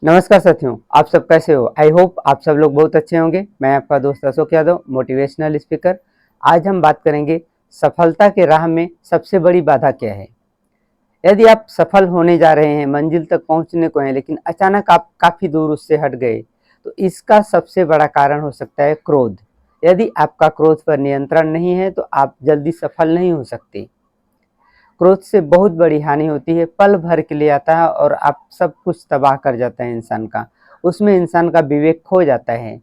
नमस्कार साथियों, आप सब कैसे हो? आई होप आप सब लोग बहुत अच्छे होंगे। मैं आपका दोस्त अशोक यादव, मोटिवेशनल स्पीकर। आज हम बात करेंगे सफलता के राह में सबसे बड़ी बाधा क्या है। यदि आप सफल होने जा रहे हैं, मंजिल तक पहुंचने को हैं, लेकिन अचानक आप काफ़ी दूर उससे हट गए, तो इसका सबसे बड़ा कारण हो सकता है क्रोध। यदि आपका क्रोध पर नियंत्रण नहीं है, तो आप जल्दी सफल नहीं हो सकते। क्रोध से बहुत बड़ी हानि होती है, पल भर के लिए आता है और आप सब कुछ तबाह कर जाता है इंसान का। उसमें इंसान का विवेक खो जाता है।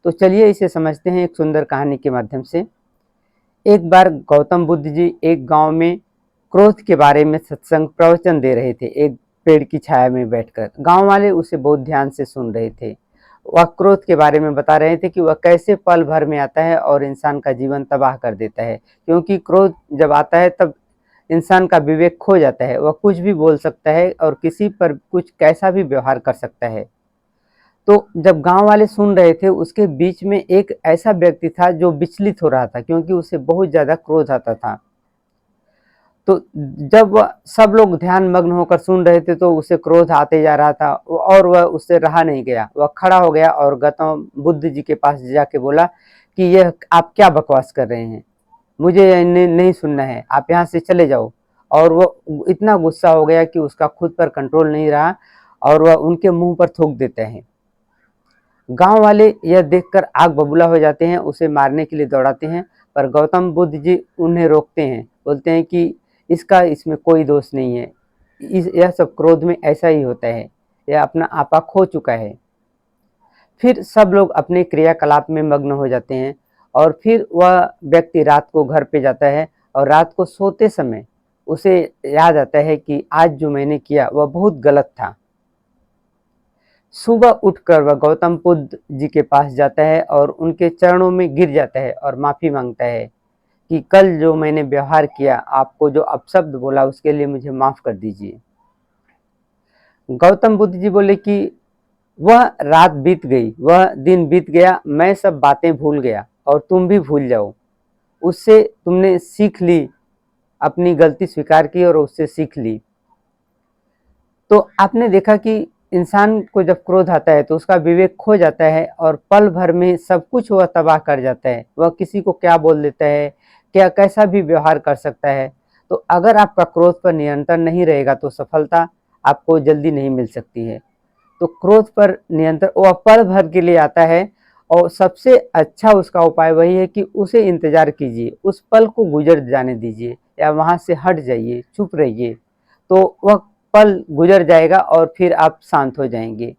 तो चलिए इसे समझते हैं एक सुंदर कहानी के माध्यम से। एक बार गौतम बुद्ध जी एक गांव में क्रोध के बारे में सत्संग प्रवचन दे रहे थे, एक पेड़ की छाया में बैठकर। गांव वाले उसे बहुत ध्यान से सुन रहे थे। वह क्रोध के बारे में बता रहे थे कि वह कैसे पल भर में आता है और इंसान का जीवन तबाह कर देता है। क्योंकि क्रोध जब आता है तब इंसान का विवेक खो जाता है, वह कुछ भी बोल सकता है और किसी पर कुछ कैसा भी व्यवहार कर सकता है। तो जब गांव वाले सुन रहे थे, उसके बीच में एक ऐसा व्यक्ति था जो विचलित हो रहा था, क्योंकि उसे बहुत ज़्यादा क्रोध आता था। तो जब वह सब लोग ध्यान मग्न होकर सुन रहे थे, तो उसे क्रोध आते जा रहा था और वह उससे रहा नहीं गया। वह खड़ा हो गया और गौतम बुद्ध जी के पास जाके बोला कि यह आप क्या बकवास कर रहे हैं, मुझे नहीं सुनना है, आप यहाँ से चले जाओ। और वो इतना गुस्सा हो गया कि उसका खुद पर कंट्रोल नहीं रहा और वह उनके मुंह पर थूक देते हैं। गांव वाले यह देखकर आग बबूला हो जाते हैं, उसे मारने के लिए दौड़ाते हैं। पर गौतम बुद्ध जी उन्हें रोकते हैं, बोलते हैं कि इसमें कोई दोष नहीं है, यह सब क्रोध में ऐसा ही होता है, यह अपना आपा खो चुका है। फिर सब लोग अपने क्रियाकलाप में मग्न हो जाते हैं और फिर वह व्यक्ति रात को घर पे जाता है और रात को सोते समय उसे याद आता है कि आज जो मैंने किया वह बहुत गलत था। सुबह उठकर वह गौतम बुद्ध जी के पास जाता है और उनके चरणों में गिर जाता है और माफ़ी मांगता है कि कल जो मैंने व्यवहार किया, आपको जो अपशब्द बोला, उसके लिए मुझे माफ़ कर दीजिए। गौतम बुद्ध जी बोले कि वह रात बीत गई, वह दिन बीत गया, मैं सब बातें भूल गया और तुम भी भूल जाओ। उससे तुमने सीख ली, अपनी गलती स्वीकार की और उससे सीख ली। तो आपने देखा कि इंसान को जब क्रोध आता है तो उसका विवेक खो जाता है और पल भर में सब कुछ वह तबाह कर जाता है। वह किसी को क्या बोल देता है, क्या कैसा भी व्यवहार कर सकता है। तो अगर आपका क्रोध पर नियंत्रण नहीं रहेगा तो सफलता आपको जल्दी नहीं मिल सकती है। तो क्रोध पर नियंत्रण वह पल भर के लिए आता है और सबसे अच्छा उसका उपाय वही है कि उसे इंतजार कीजिए, उस पल को गुजर जाने दीजिए या वहाँ से हट जाइए, चुप रहिए। तो वह पल गुजर जाएगा और फिर आप शांत हो जाएंगे।